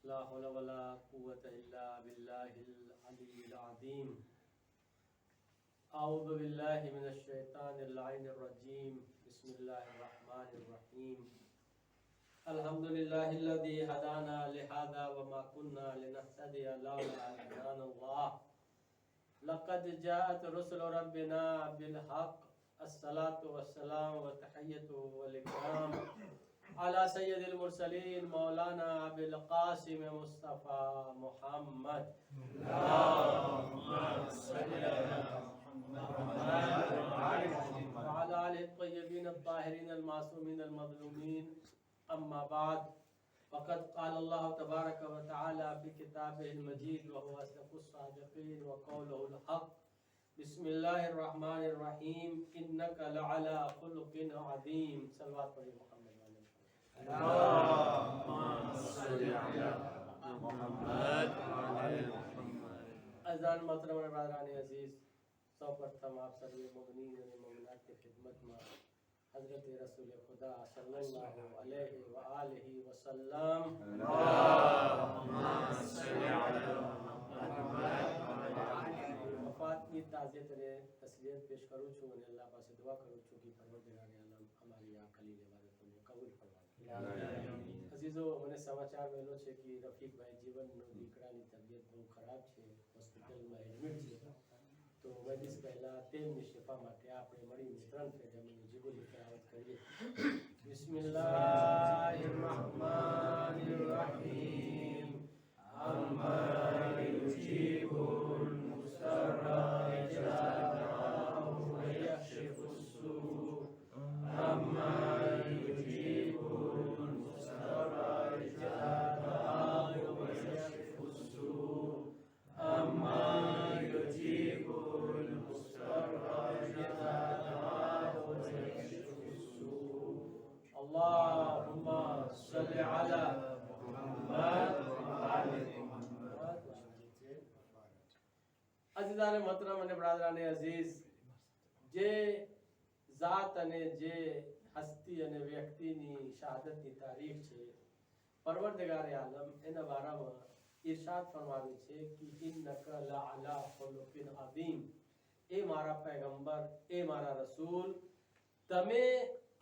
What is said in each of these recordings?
ला हौला वला कुव्वता इल्ला बिल्लाहिल अलिय्यिल अज़ीम। अऊज़ु बिल्लाहि मिनश शैतानिर लाइनिर रजीम। बिस्मिल्लाहिर रहमानिर रहीम। अल्हम्दुलिल्लाहिल्लज़ी हदाना लिहाज़ा वमा कुन्ना लिनहतदिया लौला अन हदानल्लाह। लक़द जाअत रुसुलु रब्बिना बिल हक़्क़। अस्सलातु वस्सलामु व तहिय्यतु वल इकराम अला सय्यदिल मुरसलीन मौलाना अबिल क़ासिम मुस्तफ़ा मुहम्मद। अल्लाहुम्मा सल्लि अला मुहम्मद व अला आलिहि त्वय्यबीन अत्ताहिरीन अल-मासूमीन अल-मज़लूमीन। अम्मा बाद फ़क़द क़ाल अल्लाहु तबारक व तआला फ़ी किताबिहिल मजीद व हुवा अस्दक़ुस सादिक़ीन व क़ौलुहुल हक़्क़। बिस्मिल्लाहिर रहमानिर रहीम। इन्नका लअला ख़ुलुक़िन अज़ीम। सल्लल्लाहु अलैहि मुहम्मद। अज़ान मोहतरम और बरादरान अजीज, सर्वप्रथम आप सभी मोमिनीन और मोमिनात की खिदमत में हज़रत रसूल खुदा सल्लल्लाहु अलैहि व आलिहि वसल्लम वफ़ात की ताज़ियत ने तस्लीयत पेश करूँ छूँ और अल्लाह पास दुआ करूँ छूँ कि परवरदिगार आलम हमारी आ खलील इबादतों ने कबूल फरमाए। अजीजो, મને સમાચાર મળ્યો છે કે રફીકભાઈ જીવનનો દીકરાની તબિયત બહુ ખરાબ છે, હોસ્પિટલમાં એડમિટ છે, તો વૈદિસ પહેલા તેમની શિફા માટે આપણે મળીને ત્રણ ફેરા મુજીબુલ કરાવત કરીએ. બિસ્મિલ્લાહિર રહમાનિર રહીમ. અમ્મા યુજીબુલ મુસ્તર્રા ઇજા દઆહુ વ યક્શિફુસ સૂ. અમ્મા યુજીબુલ મુસ્તર્રા ઇજા દઆહુ વ યક્શિફુસ સૂ. અમ્મા યુજીબુલ મુસ્તર્રા ઇજા દઆહુ વ યક્શિફુસ સૂ. અલ્લાહુમ્મા સલ્લિ અલા મુહમ્મદ વ આલિ મુહમ્મદ. અઝીઝાને મોહતરમ અને બરાદરાને અઝીઝ, જે જાત અને જે હસ્તી અને વ્યક્તિની શહાદતની તારીખ છે, પરવરદિગાર આલમ એના બારામાં ઇરશાદ ફરમાવે છે કે ઇન્નકા લઅલા ખુલુકિન અઝીમ. એ મારા પૈગંબર, એ મારા રસૂલ, તમે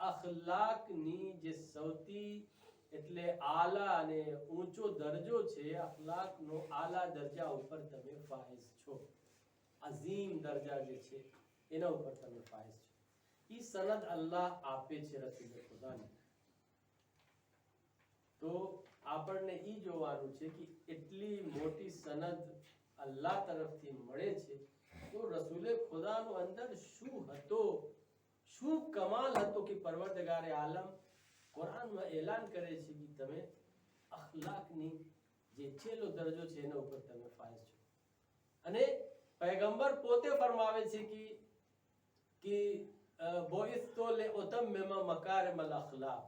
અખલાકની જે સૌથી એટલે આલા અને ઊંચો દરજ્જો છે, અખલાકનો આલા દરજા ઉપર તમે ફાઇઝ છો. અઝીમ દરજા જે છે એના ઉપર તમે ફાઇઝ છો. ઈ સનદ અલ્લાહ આપે છે રસૂલ ખુદાને. તો આપણને ઈ જોવાનું છે કે એટલી મોટી સનદ અલ્લાહ તરફથી મળે છે, તો રસૂલ ખુદાનો અંદર શું હતો, શું કમાલ હતો કે પરવરદિગાર આલમ કુરાનમાં એલાન કરે છે કે તમે અખલાકની જે છેલ્લો દરજ્જો છે એના ઉપર તમે ફાઇઝ છો. અને પૈગંબર પોતે ફરમાવે છે કે બોઇસ્તો લિઉતમ્મિમા મકારિમલ અખલાક.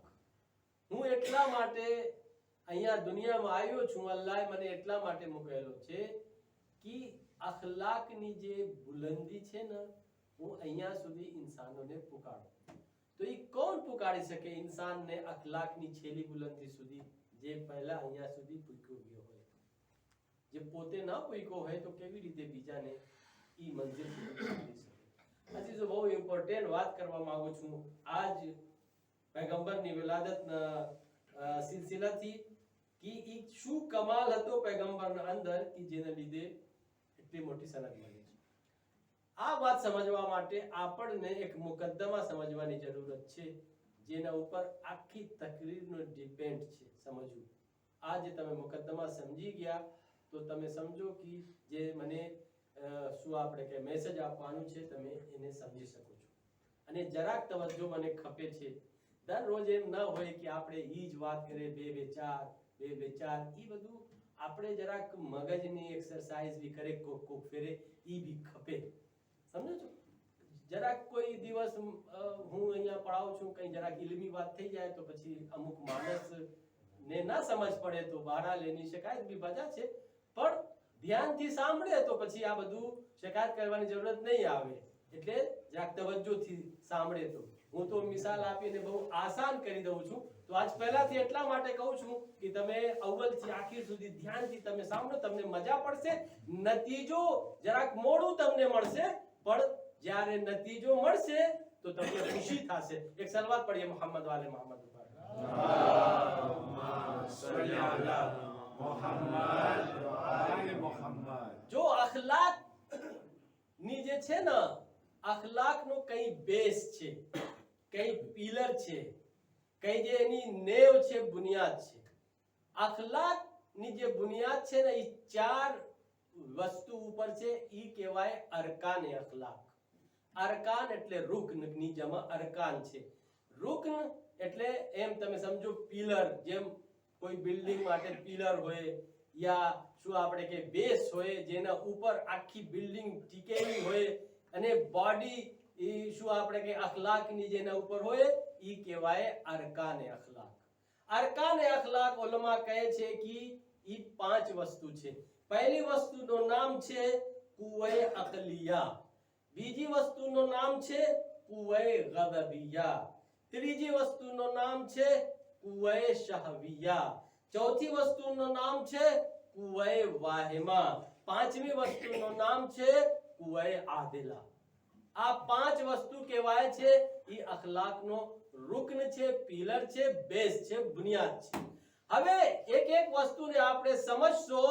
હું એટલા માટે અહીંયા દુનિયામાં આવ્યો છું, અલ્લાહે મને એટલા માટે મૂકેલો છે કે અખલાકની જે બુલંદી છે ને, હું અહીંયા સુધી ઇન્સાનોને પુકારું. તો એ કોણ પુકારી શકે ઇન્સાનને અખલાકની છેલ્લી બુલંદી સુધી, જે પહેલા અહીંયા સુધી પૂક્યો ગયો હોય? જે પોતે ના પૂક્યો હોય તો કેવી રીતે બીજાને ઈ મંજિલ સુધી પહોંચાડી શકે? અજીઝો, બહુ ઇમ્પોર્ટન્ટ વાત કરવા માંગુ છું આજ પૈગંબરની વિલાદતના સિલસિલાથી કે ઈ શું કમાલ હતો પૈગંબરના અંદર કે જેને લીધે એટલી મોટી સનદ મળી છે. આ વાત સમજવા માટે આપણને એક મુકદ્દમા સમજવાની જરૂરત છે, જેના ઉપર આખી તકરીરનો ડિપેન્ડ છે સમજવું. આ જે તમે મુકદ્દમા સમજી ગયા તો તમે સમજો કે જે મને શું આપણે કે મેસેજ આપવાનું છે તમે એને સમજી શકો છો. અને જરાક તવજ્જો મને ખપે છે. દરરોજ એમ ન હોય કે આપણે ઈ જ વાત કરીએ બે બે ચાર. ઈ બધું આપણે જરાક મગજની એક્સરસાઇઝ બી કરે, કોક ફેરે ઈ બી ખપે. સમજો છો? જરાક કોઈ દિવસ હું અહીંયા પડાવું છું, કઈ જરાક ઇલ્મી વાત થઈ જાય તો પછી અમુક માણસ ને ના સમજ પડે તો બહાર લેની શિકાયત બી બજા છે, પણ ધ્યાનથી સાંભળે તો પછી આ બધું શિકાયત કરવાની જરૂરત નહીં આવે. એટલે જરાક તવજ્જોથી સાંભળે તો. હું તો મિસાલ આપીને બહુ આસાન કરી દઉં છું, તો આજ પહેલાથી એટલા માટે કહું છું કે તમે અવ્વલથી આખિર સુધી ધ્યાનથી તમે સાંભળો, તમને મજા પડશે. નતીજો જરાક મોડું તમને મળશે, પણ જ્યારે નતીજો મળશે તો તમને ખુશી થશે. એક સલવાત પઢીએ મોહમ્મદ વાલે મોહમ્મદ ઉપર. જો અખલાક ની જે છે ને, અખલાક નો કઈ બેઝ છે, કઈ પિલર છે, કઈ જે એની નેવ છે, બુનિયાદ છે. અખલાક ની જે બુનિયાદ છે ને, એ 4 વસ્તુ ઉપર છે. ઈ કહેવાય અરકાન અખલાક. અરકાન એટલે રુકન ની જમા અરકાન છે. રુકન એટલે એમ તમે સમજો પિલર, જેમ કોઈ બિલ્ડિંગ માટે પિલર હોય યા શું આપણે કે બેઝ હોય, જેના ઉપર આખી બિલ્ડિંગ ટીકેલી હોય, અને બોડી શું આપણે કે અખલાકની જેના ઉપર હોય, ઈ કહેવાય અરકાન અખલાક. અરકાન અખલાક ઉલમા કહે છે કે ઈ 5 વસ્તુ છે. પહેલી વસ્તુનું નામ છે કુવે અકલિયા, બીજી વસ્તુનું નામ છે કુવે ગદબિયા, ત્રીજી વસ્તુનું નામ છે કુવે શહવિયા, ચોથી વસ્તુનું નામ છે કુવે વાહિમા, પાંચમી વસ્તુનું નામ છે કુવે આદિલા. આ 5 વસ્તુ કહેવાય છે ઈ અખલાકનો રુકન છે, પિલર છે, બેઝ છે, બુનિયાદ છે. હવે એક એક વસ્તુને આપણે સમજશો,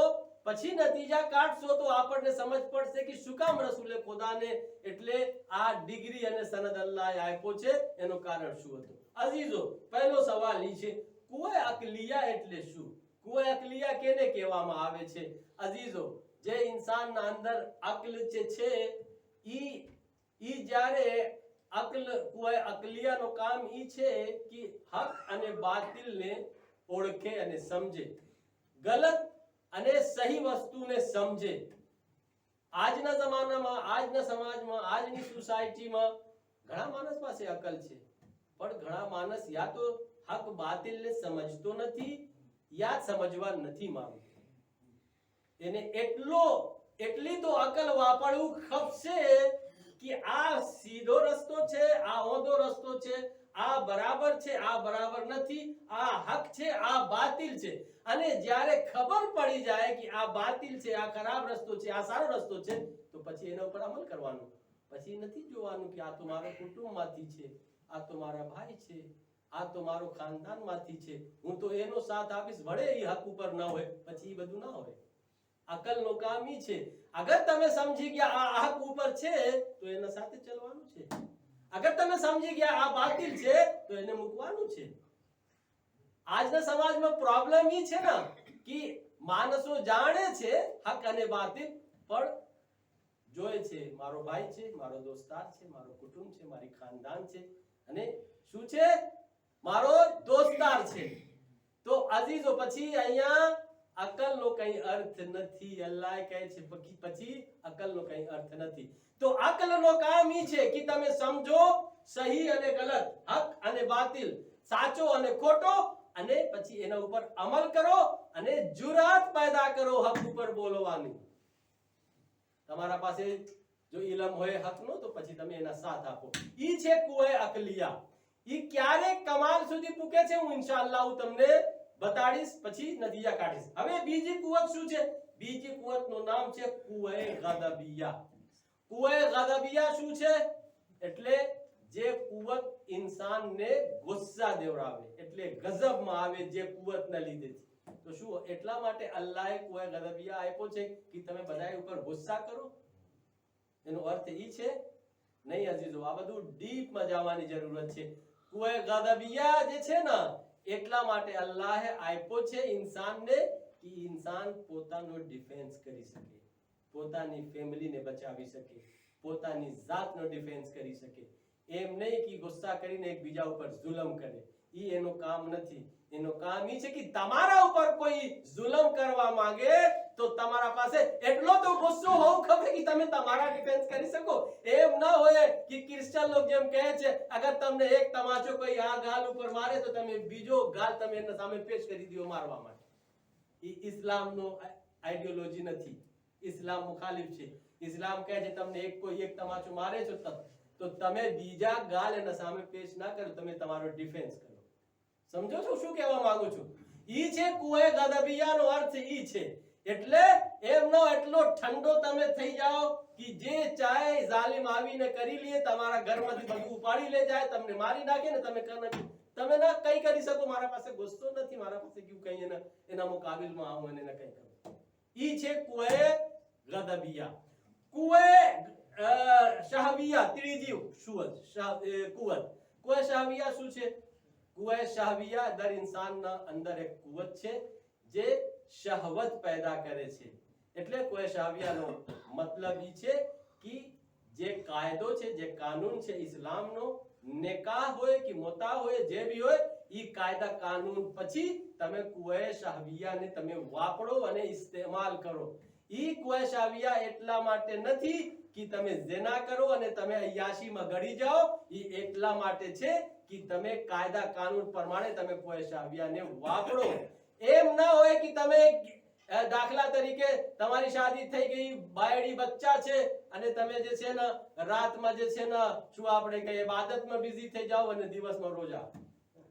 પછી નતીજા કાઢશો તો આપણને સમજ પડશે કે શું કામ રસૂલે ખુદાને એટલે આ ડિગ્રી અને સનદ અલ્લાહે આપ્યો છે, એનું કારણ શું હતું. અઝીઝો, પહેલો સવાલ ઈ છે, કુવે અકલિયા એટલે શું? કુવે અકલિયા કેને કહેવામાં આવે છે? અઝીઝો, જે ઇન્સાનના અંદર અક્લ છે ઈ જ્યારે અક્લ, કુવે અકલિયાનો કામ ઈ છે કે હક અને બાતિલને ઓળખે અને સમજે, ગલત અને સહી વસ્તુને સમજે. આજના જમાનામાં, આજના સમાજમાં, આજની સોસાયટીમાં ઘણા માણસ પાસે અકલ છે, પણ ઘણા માણસ યા તો હક બાતિલને સમજતો નથી યા સમજવા નથી માંગતો. એને એટલી તો અકલ વાપરવું ખપશે કે આ સીધો રસ્તો છે, આ ઊંધો રસ્તો છે, આ બરાબર છે, આ બરાબર નથી, આ હક છે, આ બાતિલ છે. અને જ્યારે ખબર પડી જાય કે આ બાતિલ છે, આ ખરાબ રસ્તો છે, આ સારો રસ્તો છે, તો પછી એના ઉપર અમલ કરવાનો. પછી નથી જોવાનું કે આ તો મારો કુટુંબમાંથી છે, આ તો મારા ભાઈ છે, આ તો મારો ખાનદાનમાંથી છે, હું તો એનો સાથ આપીશ, ભલે એ હક ઉપર ન હોય, પછી એ બધું ના હોય. અકલનો કામ ઈ છે, અગર તમે સમજી ગયા આ હક ઉપર છે તો એના સાથે ચાલવાનું છે, અગર તમે સમજી ગયા આ બાતિલ છે તો એને મૂકવાનું છે. આજના સમાજમાં પ્રોબ્લેમ ઈ છે ને કે માણસો જાણે છે હક અને બાતિલ, પણ જોય છે મારો ભાઈ છે, મારો દોસ્તાર છે, મારો કુટુંબ છે, મારી ખાનદાન છે, અને શું છે, મારો દોસ્તાર છે. તો અઝીઝો, પછી અહીંયા અકલનો કઈ અર્થ નથી. અલ્લાહ કહે છે પછી અકલનો કઈ અર્થ નથી. તો અકલનો કામ ઈ છે કે તમે સમજો સહી અને ગલત, હક અને બાતિલ, સાચો અને ખોટો, અને પછી એના ઉપર અમલ કરો અને જુરાત પેદા કરો હક ઉપર બોલવાની. તમારા પાસે જો ઇલમ હોય હકનો તો પછી તમે એના સાથ આપો. ઈ છે કુવે અકલિયા. ઈ ક્યારે કમાલ સુધી પૂકે છે હું ઇન્શાઅલ્લાહ તમને બતાડીશ, પછી નતીજા કાઢીશ. હવે બીજી કુવત શું છે? બીજી કુવતનું નામ છે કુવે ગદબિયા. કુવે ગદબિયા શું છે? એટલે જે કુવત ઇન્સાનને ગુસ્સા દેવડાવે, એટલે ગજબમાં આવે, જે કુવતના લીધેથી. તો શું એટલા માટે અલ્લાહે કુવે ગદબિયા આપ્યો છે કે તમે બધાય ઉપર ગુસ્સા કરો? એનો અર્થ ઈ છે નહીં અઝીઝો. આ બધું ડીપમાં જવાની જરૂરત છે. કુવે ગદબિયા જે છે ને, એટલા માટે અલ્લાહે આપ્યો છે ઇન્સાનને કે ઇન્સાન પોતાનો ડિફેન્સ કરી શકે, પોતાની ફેમિલીને બચાવી શકે, પોતાની જાતનો ડિફેન્સ કરી શકે. એમ નહીં કે ગુસ્સા કરીને એકબીજા ઉપર જુલમ કરે. ઈ એનું કામ નથી. એનું કામ ઈ છે કે તમારા ઉપર કોઈ જુલમ કરવા માંગે તો તમારા પાસે એટલો તો ગુસ્સો હોવો ખપે કે તમે તમારા ડિફેન્સ કરી શકો. એમ ન હોય કે ક્રિશ્ચિયન લોક જેમ કહે છે, અગર તમને એક તમાચો કોઈ આ ગાલ ઉપર મારે તો તમે બીજો ગાલ તમે એના સામે પેશ કરી દો મારવા માટે. ઈ ઇસ્લામનો આઈડિયોલોજી નથી. ઇસ્લામ મુખાલિફ છે. ઇસ્લામ કહે છે તમને કોઈ એક તમાચો મારે છે તો તમે બીજા ગાલ એના સામે પેશ ના કરો, તમે તમારો ડિફેન્સ કરો. સમજો છો શું કહેવા માંગુ છું? ઈ છે કુએ ગદબિયાનો અર્થ ઈ છે. એટલે એમનો એટલો ઠંડો તમે થઈ જાઓ કે જે ચાહે જાલિમ આવીને કરી લે, તમારા ઘરમાંથી બધું ઉપાડી લે જાય, તમને મારી નાખે ને તમે ના કઈ કરી શકો. મારા પાસે ગુસ્સો નથી, મારા પાસે ક્યું કઈ એના મુકાબિલમાં આવું અને કઈ કરું. ઈ છે કુએ ગદબિયા. કુએ શહવિયા ત્રીજી કુવત. કુએ શહવિયા શું છે? કુએ શહવિયા દર ઇન્સાનના અંદર એક કુવત છે જે શહવત પેદા કરે છે. એટલે કુએ શહવિયાનો મતલબ ઈ છે કે જે કાયદો છે, જે કાનૂન છે ઇસ્લામનો, નિકાહ હોય કે મોતા હોય, જે બી હોય, ઈ કાયદા કાનૂન પછી તમે કુએ શહવિયાને તમે વાપરો અને ઇસ્તેમાલ કરો. ઈ કુએ શહવિયા એટલા માટે નથી કે તમે ઝિના કરો અને તમે અય્યાશીમાં ગળી જાઓ. ઈ એટલા માટે છે કે તમે કાયદા કાનૂન પ્રમાણે તમે કુએ શહવિયાને વાપરો. એમ ના હોય કે તમે દાખલા તરીકે તમારી શાદી થઈ ગઈ, બાયડી બચ્ચા છે અને તમે જે છે ને રાતમાં જે છે ને શું આપણે કહીએ ઇબાદતમાં બિઝી થઈ જાઓ અને દિવસમાં રોજા,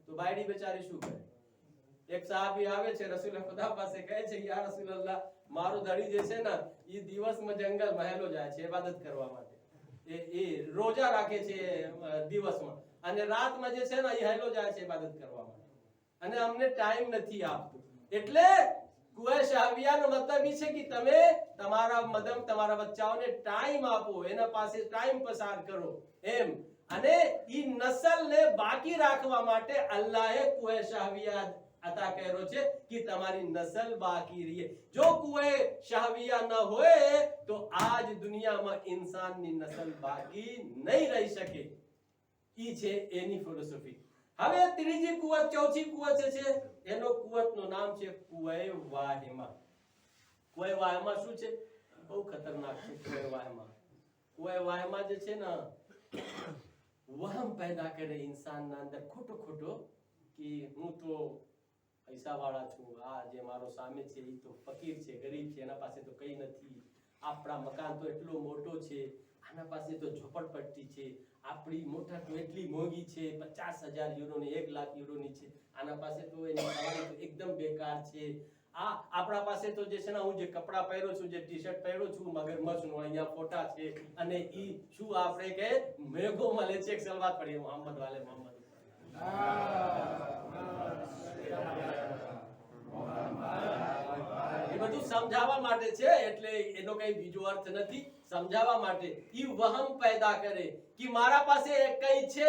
તો બાયડી બેચારી શું કરે? એક સાહાબી આવે છે રસૂલ ખુદા પાસે, કહે છે યા રસૂલલ્લાહ, મારો ધણી જે છે ને એ દિવસમાં જંગલ મહેલો જાય છે ઇબાદત કરવા માટે, એ રોજા રાખે છે દિવસમાં, અને રાતમાં જે છે ને એ હેલો જાય છે ઇબાદત કરવા માટે, અને અમને ટાઈમ નથી આપતું. એટલે કુએ શહવિયાનો મતલબ એ છે કે તમે તમારા બચ્ચાઓને ટાઈમ આપો, એના પાસે ટાઈમ પસાર કરો એમ. અને ઈ નસલને બાકી રાખવા માટે અલ્લાહે કુએ શહવિયા અતા કર્યો છે કે તમારી નસલ બાકી રહે. જો કુએ શહવિયા ન હોય તો આજ દુનિયામાં ઇન્સાનની નસલ બાકી નહીં રહી શકે. ઈ છે એની ફિલોસોફી. હવે ત્રીજી કુવત, ચોથી કુવત છે, એનો કુવતનું નામ છે કુએ વાહિમા. કુએ વાહિમા શું છે? બહુ ખતરનાક છે કુએ વાહિમા. કુએ વાહિમા જે છે ને વહમ પેદા કરે ઇન્સાનના અંદર ખોટો ખોટો કે હું તો પૈસા વાળા છું, આ જે મારો સામે છે એ તો ફકીર છે, ગરીબ છે, એના પાસે તો કઈ નથી, આપણા મકાન તો એટલો મોટો છે, આના પાસે તો ઝોપડપટ્ટી છે, આપણી મોટર તો એટલી મોંઘી છે, 50,000 યુરોની 1 લાખ યુરોની છે, આના પાસે તો એની સવારી તો એકદમ બેકાર છે, આ આપણા પાસે તો જે છે ને હું જે કપડા પહેરું છું, જે ટી-શર્ટ પહેરું છું મગરમચ્છનો અહીંયા ફોટા છે, અને ઈ શું આપણે કે મેઘો મળે છે એક સલવાત પડી મોહમ્મદ વાલે મોહમ્મદ. એ બધું સમજાવવા માટે છે, એટલે એનો કઈ બીજો અર્થ નથી, સમજાવવા માટે. ઈ વહમ પેદા કરે કે મારા પાસે એક કઈ છે,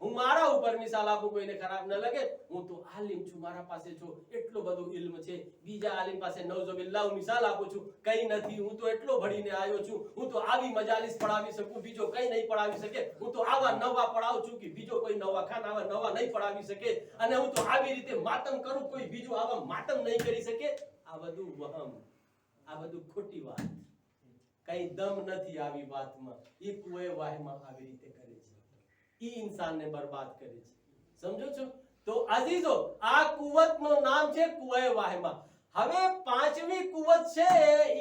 હું મારા ઉપર મિસાલ આપું, કોઈને ખરાબ ન લાગે, હું તો આલિમ છું, મારા પાસે જો એટલો બધો ઇલ્મ છે, બીજા આલિમ પાસે નૌઝુબિલ્લાહ હું મિસાલ આપું છું, કઈ નથી, હું તો એટલો ભણીને આવ્યો છું, હું તો આવી મજાલિસ પઢાવી શકું, બીજો કઈ નહીં પઢાવી શકે, હું તો આવા નવા પઢાવું છું કે બીજો કોઈ નવા ખાન આવા નવા નહીં પઢાવી શકે, અને હું તો આવી રીતે માતમ કરું, કોઈ બીજો આવા માતમ નહીં કરી શકે. આ બધું વહમ, આ બધું ખોટી વાત, કઈ દમ નથી આવી વાતમાં. ઈ કુએ વાહિમા આવી રીતે કરે છે, ઈ ઇન્સાનને બરબાદ કરે છે. સમજો છો? તો અઝીઝો, આ કુવતનું નામ છે કુએ વાહિમા. હવે પાંચમી કુવત છે,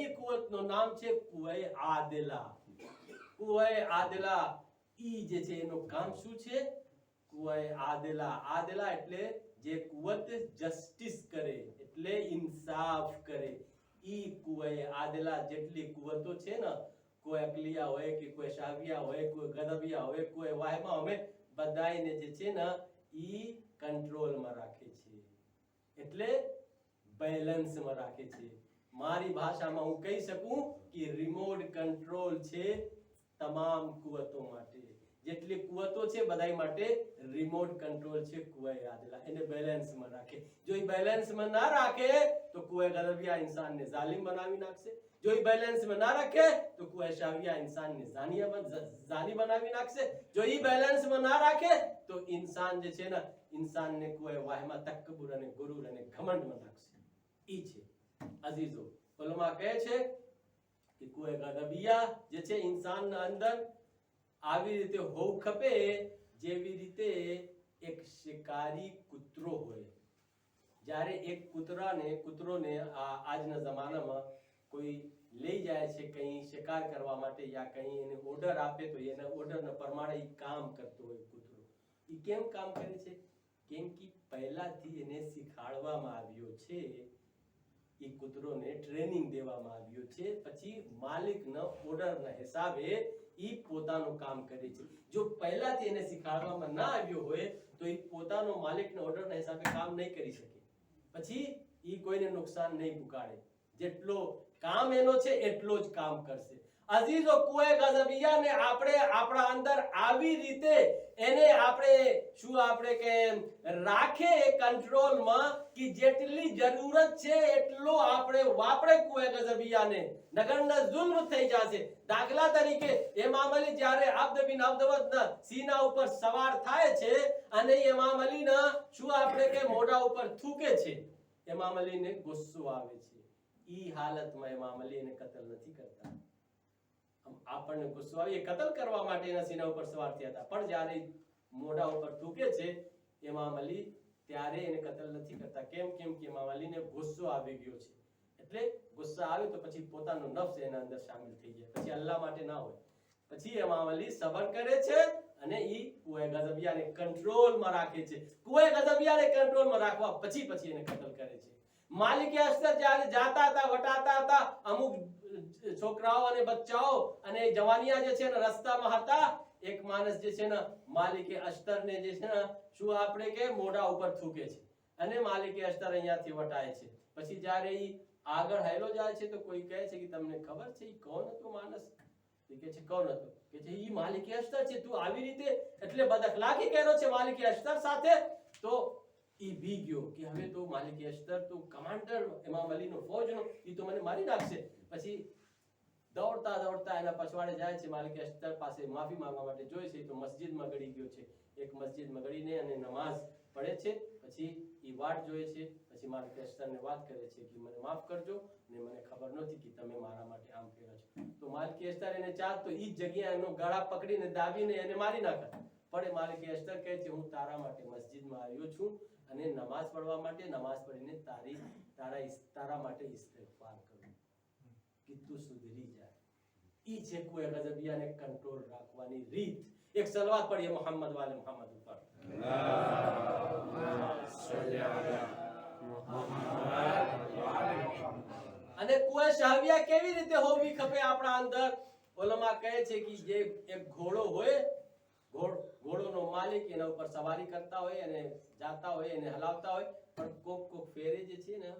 ઈ કુવતનું નામ છે કુએ આદિલા. કુએ આદિલા ઈ જે છે એનું કામ શું છે? કુએ આદિલા, આદિલા એટલે જે કુવત જસ્ટિસ કરે, એટલે ઇન્સાફ કરે. ઈ કુએ આદિલા જેટલી કુવતો છે ને, કોઈ અકલિયા હોય કે કોઈ શાહવિયા હોય, કોઈ ગદબિયા હોય, કોઈ વાહિમા હોય, બધાને જે છે ને ઈ કંટ્રોલમાં રાખે છે, એટલે બેલેન્સમાં રાખે છે. મારી ભાષામાં હું કહી શકું કે રિમોટ કંટ્રોલ છે તમામ કુવતો માટે. જેટલી કુવતો છે બધાય માટે રિમોટ કંટ્રોલ છે કુએ આદિલા, એને બેલેન્સમાં રાખે. જો એ બેલેન્સમાં ના રાખે તો કુએ ગદબિયા ઇન્સાનને જાલિમ બનાવી નાખશે. જો એ બેલેન્સમાં ના રાખે તો કુએ શાહવિયા ઇન્સાનને જાની બનાવી નાખશે. જો એ બેલેન્સમાં ના રાખે તો ઇન્સાન જે છે ને ઇન્સાનને કુએ વાહિમા તકબ્બુર અને ગુરુર અને ઘમંડમાં નાખશે. ઈ છે અઝીઝો, ઉલમા કહે છે કે કુએ ગદબિયા જે છે ઇન્સાનના અંદર આવી રીતે હોવું ખપે જેવી રીતે એક શિકારી કૂતરો હોય. જ્યારે એક કૂતરોને આજના જમાનામાં કોઈ લઈ જાય છે કઈ શિકાર કરવા માટે, યા કઈ એને ઓર્ડર આપે તો એના ઓર્ડરના પ્રમાણે ઈ કામ કરતો હોય કૂતરો. ઈ કેમ કામ કરે છે? કેમ કે પહેલાથી એને શીખવાડવામાં આવ્યો છે, એ કૂતરોને ટ્રેનિંગ દેવામાં આવ્યું છે, પછી માલિકના ઓર્ડરના હિસાબે એ પોતાનું કામ કરે છે. જો પહેલાથી એને શીખવાડવામાં ના આવ્યો હોય તો એ પોતાનો માલિકના ઓર્ડરના હિસાબે કામ નહીં કરી શકે, પછી એ કોઈને નુકસાન નહીં પુકાડે. જેટલો કામ એનો છે એટલો જ કામ કરશે. અઝીઝો, કુએ ગઝબિયાને આપણે આપણા અંદર આવી રીતે એને આપણે કે રાખે કંટ્રોલમાં કે જેટલી જરૂરત છે એટલો આપણે વાપરે કુએ ગઝબિયાને, નગરના જુલ્મ થઈ જશે. દાખલા તરીકે ઇમામ અલી જ્યારે અબ્દ બિન અબ્દવદના સીના ઉપર સવાર થાય છે અને ઇમામ અલીના કે મોઢા ઉપર થૂકે છે, ઇમામ અલીને ગુસ્સો આવે છે. ઈ હાલતમાં ઇમામ અલી એને કતલ નથી કરતા. આપણને ગુસ્સો આવે, કતલ કરવા માટે એના સીના ઉપર સવાર થયા હતા, પણ જ્યારે મોઢા ઉપર થૂકે છે ઇમામ અલી ત્યારે એને કતલ નથી કરતા. કેમ કે ઇમામ અલીને ગુસ્સો આવી ગયો છે. એટલે ગુસ્સા આવે તો પછી પોતાનો નફ્સ એના અંદર શામિલ થઈ જાય, પછી અલ્લાહ માટે ના હોય. પછી ઇમામ અલી સબર કરે છે અને ઈ કુએ ગઝબિયાને કંટ્રોલમાં રાખે છે. કુએ ગઝબિયાને કંટ્રોલમાં રાખવા પછી એને કતલ કરે છે. માલિકે અસ્તર જ્યારે જાતા હતા, વટાતા હતા, અમુક છોકરાઓ અને બચ્ચાઓ અને જવાનિયા જે છે ને રસ્તામાં હતા, એક માણસ જે છે ને માલિકે અસ્તરને જે છે ને કે મોઢા ઉપર થૂકે છે અને માલિકે અસ્તર અહીંયાથી વટાય છે. પછી જ્યારે ઈ આગળ હેલો જાય છે તો કોઈ કહે છે કે તમને ખબર છે ઈ કોણ હતો માણસ? એ કહે છે કોણ હતો? કે છે ઈ માલિકે અસ્તર છે. તું આવી રીતે એટલે બદઅખલાકી કર્યો છે માલિકે અસ્તર સાથે? તો ઈ બી ગયો કે હવે તો માલિકે અસ્તર તો કમાન્ડર ઇમામ અલીનો ફૌજનો, ઈ તો મને મારી નાખશે. પછી દોડતા દોડતા એના પછવાડે જાય છે, માલિકે અસ્તર પાસે માફી માંગવા માટે જોઈ છે તો મસ્જિદમાં ગળી ગયો છે. એક મસ્જિદમાં ગળીને અને નમાઝ પડે છે. પછી ઈ વાટ જોઈ છે. પછી માલિકે અસ્તરને વાત કરે છે કે મને માફ કરજો ને મને ખબર નહોતી કે તમે મારા માટે આમ કર્યા છો. તો માલિકે અસ્તર એને ચાહ તો ઈ જગ્યાએ એનો ગળા પકડીને દાબીને એને મારી નાખે. પણ માલિકે અસ્તર કહે છે હું તારા માટે મસ્જિદમાં આવ્યો છું અને નમાઝ પઢવા માટે, નમાઝ પઢીને તારા માટે ઇસ્તિગફાર કરું કે તું સુધરી જાય. ઈ છે કુએ ગઝબિયાને કંટ્રોલ રાખવાની રીત. એક સલવાત પઢીએ મોહમ્મદ વાલે મોહમ્મદ ઉપર. અને કુએ શાહવિયા કેવી રીતે હોવી ખપે આપણા અંદર? ઉલમા કહે છે કે જે એક ઘોડો હોય, ઘોડોનો માલિક એના ઉપર સવારી કરતા હોય અને જાતા હોય એને હલાવતા હોય, પણ કોક ફેરે જે છે ને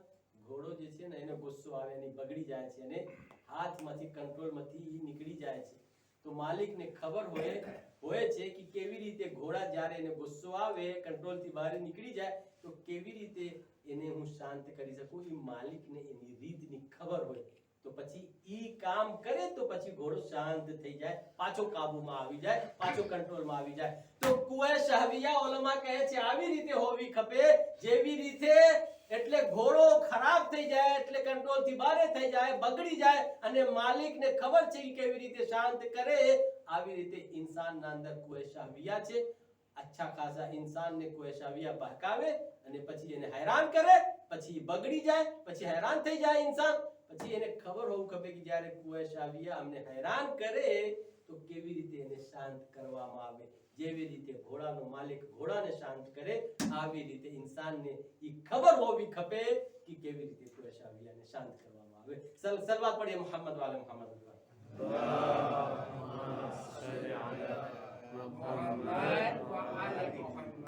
ઘોડો જે છે ને એને ગુસ્સો આવે અને બગડી જાય છે અને હાથમાંથી કંટ્રોલમાંથી નીકળી જાય છે. તો માલિકને ખબર હોય છે કે કેવી રીતે ઘોડા જ્યારે એને ગુસ્સો આવે કંટ્રોલથી બહાર નીકળી જાય તો કેવી રીતે એને હું શાંત કરી શકું. એ માલિકને એની રીતની ખબર હોય તો પછી ઈ કામ કરે તો પછી ઘોડો શાંત થઈ જાય, પાછો કાબુમાં આવી જાય, પાછો કંટ્રોલમાં આવી જાય. તો કુએ શાહવિયા ઉલમા કહે છે આવી રીતે હોવી ખપે જેવી રીતે એટલે ઘોડો ખરાબ થઈ જાય એટલે કંટ્રોલથી બહાર થઈ જાય, બગડી જાય અને માલિકને ખબર છે કે કેવી રીતે શાંત કરે. આવી રીતે ઇન્સાનના અંદર કુએ શાહવિયા છે. અચ્છા ખાસા ઇન્સાનને કુએ શાહવિયા બહકાવે અને પછી એને હેરાન કરે, પછી બગડી જાય, પછી હેરાન થઈ જાય ઇન્સાન. પછી એને ખબર હોવું ખપે કે જ્યારે કુએ શાહવિયા અમને હેરાન કરે તો કેવી રીતે એને શાંત કરવામાં આવે. જેવી રીતે ઘોડાનો માલિક ઘોડાને શાંત કરે આવી રીતે ઇન્સાનને ઈ ખબર હોવી ખપે કે કેવી રીતે કુએ શાહવિયાને શાંત કરવામાં આવે. સલવાત પઢીએ મોહમ્મદ વાલે મોહમ્મદ ઉપર.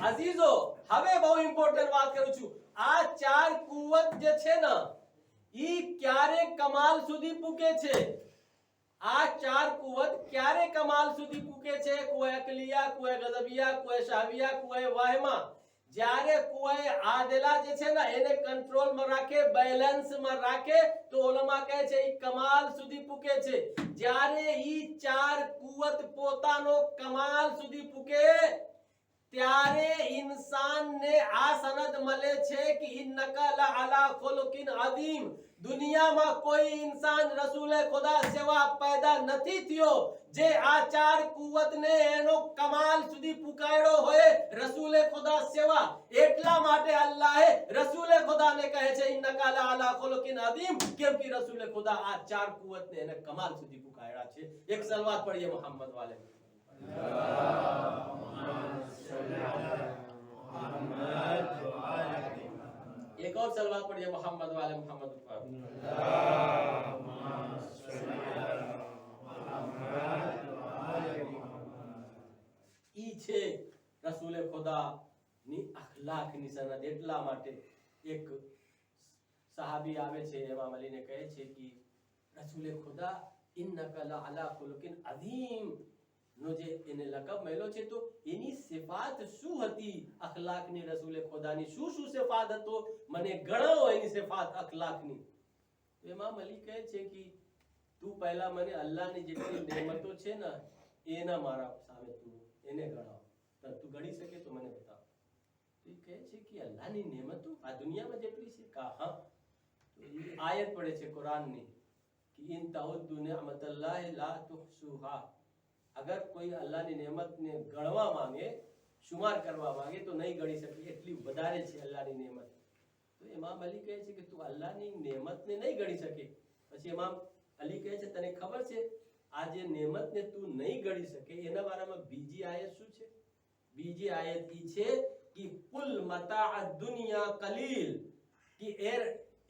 અઝીઝો, હવે બહુ ઇમ્પોર્ટન્ટ વાત કરું છું. આ ચાર કુવત જે છે ને ઈ ક્યારે કમાલ સુધી પૂકે છે? આ ચાર કુવત ક્યારે કમાલ સુધી પૂકે છે? કુએ અકલિયા, કુએ ગઝબિયા, કુએ શાહવિયા, કુએ વાહમા. જ્યારે કુએ આદિલા જે છે ને એને કંટ્રોલમાં રાખે, બેલેન્સમાં રાખે તો ઉલમા કહે છે ઈ કમાલ સુધી પૂકે છે. જ્યારે ઈ ચાર કુવત પોતાનો કમાલ સુધી પૂકે ત્યારે ઇન્સાનને આ સનદ મળે છે કે ઇન્નકા લઅલા ખુલુકિન અઝીમ. દુનિયામાં કોઈ ઇન્સાન રસૂલે ખુદા સિવા પેદા નથી થયો જે આ ચાર કુવતને એનો કમાલ સુધી પુકાર્યો હોય રસૂલે ખુદા સિવા. એટલા માટે અલ્લાહે રસૂલે ખુદાને કહે છે ઇન્નકા લઅલા ખુલુકિન અઝીમ, કેમ કે રસૂલે ખુદા આ ચાર કુવતને એને કમાલ સુધી પુકાર્યા છે. એક સલવાત પઢીએ મોહમ્મદ વાલે. एक और सलवात पढ़िए मोहम्मद वाले मोहम्मद पर। ઈ છે રસૂલે ખુદાની અખલાકની સનદ। એટલા માટે એક સહાબી આવે છે ઇમામ અલીને કહે છે કે રસૂલે ખુદા ઇન્નકા લઅલા ખુલુકિન અઝીમ નો જે એને લકબ મળ્યો છે તો એની સિફાત શું હતી અખલાકની? રસૂલે ખુદાની શું શું સિફાત હતો? મને ગણાવો એની સિફાત અખલાકની। તો ઇમામ અલી કહે છે કે તું પહેલા મને અલ્લાહની જેટલી નેમતો છે ને એના મારા સામે તું એને ગણાવ। તો તું ગણી શકે તો મને બતાવ। તો એ કહે છે કે અલ્લાહની નેમતો આ દુનિયામાં જેટલી છે કા હા। તો એ આયત પડે છે કુરાનની કે ઇન તઉદ્દુ નિઅમતલ્લાહિ લા tuhsuha। अगर कोई अल्लाह ની नेमतને ગણવા માંગે, શુમાર કરવા માંગે તો નહીં ગણી શકે, એટલી વધારે છે અલ્લાહની નેમત। તો ઇમામ અલી કહે છે કે તું અલ્લાહની નેમતને નહીં ગણી શકે। પછી ઇમામ અલી કહે છે તને ખબર છે આ જે નેમતને તું નહીં ગણી શકે એના બારામાં બીજી આયત શું છે? બીજી આયત ઈ છે કે કુલ મતાઅ દુનિયા કલીલ, કે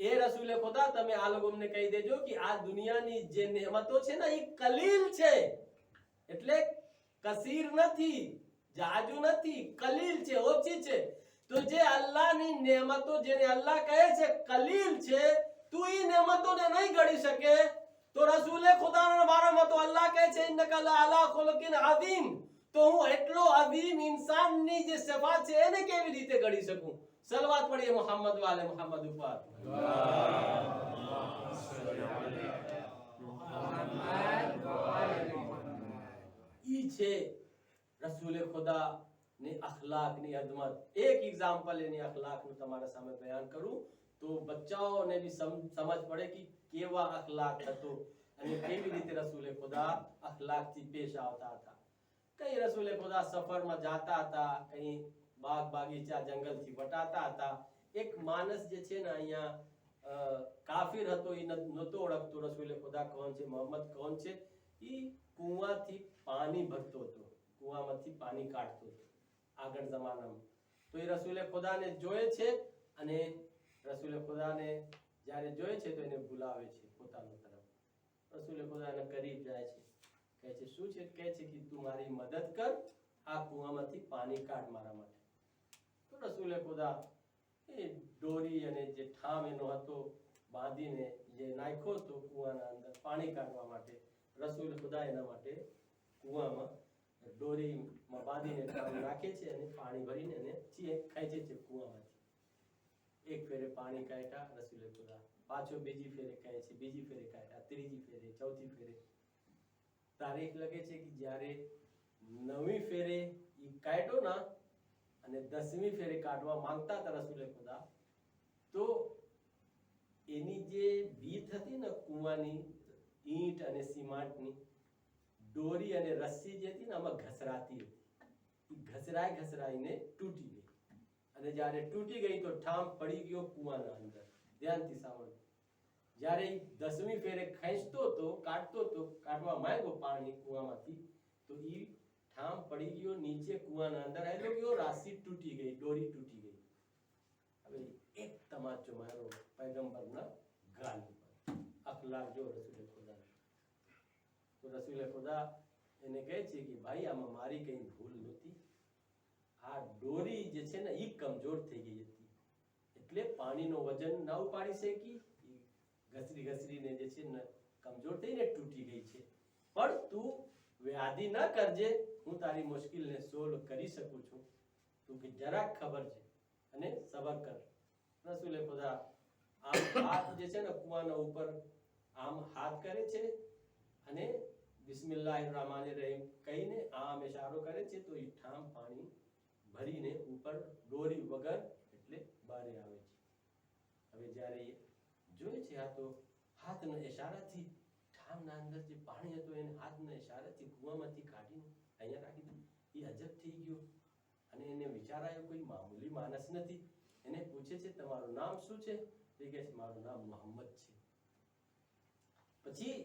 એ રસૂલે ખુદા તમે આ લોકોને કહી દેજો કે આ દુનિયાની જે નેમતો છે ને એ કલીલ છે, એટલે કસીર નથી, જાજુ નથી, કલીલ છે, ઓછી છે। તો જે અલ્લાહની નેમતો જેને અલ્લાહ કહે છે કલીલ છે, તું ઈ નેમતોને નહીં ગણી શકે તો રસૂલે ખુદાના બારામાં તો અલ્લાહ કહે છે ઇન્નકા લઅલા ખુલુકિન અઝીમ, તો હું એટલો અઝીમ ઇન્સાનની જે સિફાત છે એને કેવી રીતે ગણી શકું? સલવાત પઢીએ મોહમ્મદ વાલે મોહમ્મદ ઉપર। ઈ છે રસૂલે ખુદાની અખલાકની અઝમત। એક એક્ઝામ્પલ એની અખલાકનું તમારા સામે બયાન કરું તો બચ્ચાઓને બી સમજ પડે કે કેવા અખલાક હતો અને કેવી રીતે રસૂલે ખુદા અખલાકથી પેશ આવતા હતા। કઈ રસૂલે ખુદા સફરમાં જાતા હતા, કઈ બાગ બાગીચા જંગલથી વટાતા હતા। એક માણસ જે છે ને અહીંયા કાફિર હતો, એ નહોતો ઓળખતો રસૂલે ખુદા કોણ છે, મોહમ્મદ કોણ છે। ઈ કુવાથી પાણી ભરતો હતો, કુવામાંથી પાણી કાઢતો હતો આગળ જમાનામાં। તો એ રસૂલે ખુદાને જોયે છે અને રસૂલે ખુદાને જ્યારે જોયે છે તો એને બોલાવે છે પોતાની તરફ। રસૂલે ખુદાના કરીબ જાય છે, કહે છે શું છે? કહે છે કે તું મારી મદદ કર, આ કુવામાંથી પાણી કાઢ મારા માટે। તો રસૂલે ખુદા એ દોરી અને જે ઠામ એનો હતો બાંધીને જે નાખ્યો હતો કુવાના અંદર પાણી કાઢવા માટે। રસૂલ ખુદા એના માટે કુવામાં દોરીમાં બાંધીને પાણી નાખે છે અને પાણી ભરીને એને ખેંચે છે કુવામાંથી। એક ફેરે પાણી કાઢ્યા રસૂલે ખુદા, પાછો બીજી ફેરે કહે છે, બીજી ફેરે કાઢ્યા, ત્રીજી ફેરે, ચોથી ફેરે। તારીખ લગે છે કે જ્યારે 9મી ફેરે ઈ કાઢ્યો ના અને 10મી ફેરે કાઢવા માંગતા હતા રસૂલે ખુદા, તો એની જે ભીત હતી ને કુવાની ઈંટ અને સીમાટની દોરી અને રસ્સી જે હતી ને આમાં ઘસરાતી હતી, ઘસરાઈને તૂટી ગઈ અને જ્યારે તૂટી ગઈ તો ઠામ પડી ગયો કુવાના અંદર। ધ્યાનથી સાંભળો, જ્યારે 10મી ફેરે ખેંચતો હતો, કાઢતો હતો, કાઢવા માંગ્યો પાણી કુવામાંથી, તો ઈ ઠામ પડી ગયો નીચે કુવાના અંદર, આવેલો ગયો, રાશિ તૂટી ગઈ, દોરી તૂટી ગઈ। હવે એક તમાચો માર્યો પૈગંબરના ગાલ ઉપર। અખલાક જો રસૂલે ખુદા। તો રસૂલે ખુદા એને કહે છે કે ભાઈ આમાં મારી કઈ ભૂલ નહોતી, આ દોરી જે છે ને ઈ કમજોર થઈ ગઈ હતી, એટલે પાણીનો વજન ના ઉપાડી શકી, ઘસરીને જે છે ને કમજોર થઈને તૂટી ગઈ છે। પણ તું વ્યાધિ ન કરજે, હું તારી મુશ્કેલને સોલ્વ કરી શકું છું, તું કે જરાક ખબર છે અને સબર કર। રસૂલે ખુદા આમ હાથ જે છે ને કુવાના ઉપર આમ હાથ કરે છે અને બિસ્મિલ્લાહિર રહેમાનિર રહીમ કહીને આમ ઇશારો કરે છે, તો એ ઠામ પાણી ભરીને ઉપર દોરી વગર એટલે બારે આવે છે। હવે જ્યારે જોયે છે આ તો હાથના ઇશારાથી ઠામના અંદર જે પાણી હતું એને હાથના ઇશારાથી કુવામાંથી કાઢીને અહીંયા રાખી દીધું। એ અજબ થઈ ગયો અને એને વિચાર આવ્યો કોઈ મામૂલી માણસ નથી। એને પૂછે છે તમારું નામ શું છે? તો કહે છે મારું નામ મોહમ્મદ છે। પછી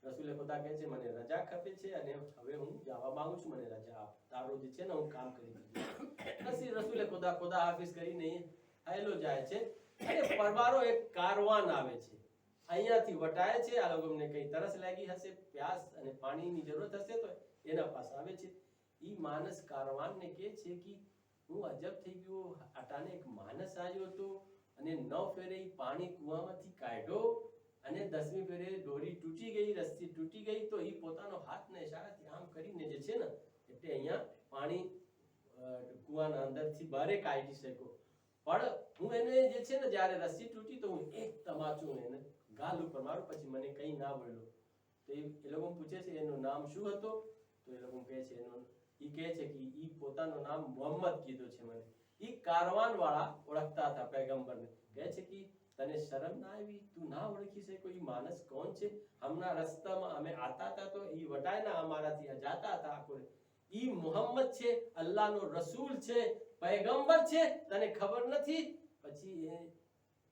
રસૂલે ખુદા કહે છે મને રજા ખપે છે અને હવે હું જવા માંગુ છું, મને રજા આપ, તારો જે છે ને હું કામ કરી દીધું. પછી રસૂલે ખુદા હાફિઝ કરીને આયલો જાય છે અને પરવારો એક કારવાન આવે છે, અહીંયાથી વટાય છે. આ લોકોને કઈ તરસ લાગી હશે, પ્યાસ અને પાણીની જરૂરત હશે તો એના પાસે આવે છે. ઈ માનસ કારવાનને કહે છે કે હું અજબ થઈ ગયો, અટાણે એક માનસ આવ્યો હતો અને 9 ફેરે પાણી કુવામાંથી કાઢ્યો અને 10મી ફેરે દોરી તૂટી ગઈ, રસ્સી તૂટી ગઈ તો ઈ પોતાનો હાથના ઈશારાથી આમ કરીને જે છે ને એટલે અહીંયા પાણી કુવાના અંદરથી બહાર કાઢી શકો. પણ હું એને જે છે ને જ્યારે રસ્સી તૂટી તો હું એક તમાચું એને ગાલ ઉપર મારું, પછી મને કઈ ના બોલ્યો. તો એ લોકો પૂછે છે એનું નામ શું હતો? તો એ લોકો કહે છે એનું, ઈ કહે છે કે ઈ પોતાનું નામ મોહમ્મદ કીધું છે મને. ઈ કારવાન વાળા ઓળખતા હતા પૈગંબરને. કહે છે કે તને શરમ ના આવી? તું ના ઓળખી શકો ઈ માણસ કોણ છે? હમણાં રસ્તામાં અમે આતા હતા તો ઈ વટાયના અમારાથી જાતા હતા આખું. ઈ મોહમ્મદ છે, અલ્લાહનો રસૂલ છે, પૈગંબર છે, તને ખબર નથી? પછી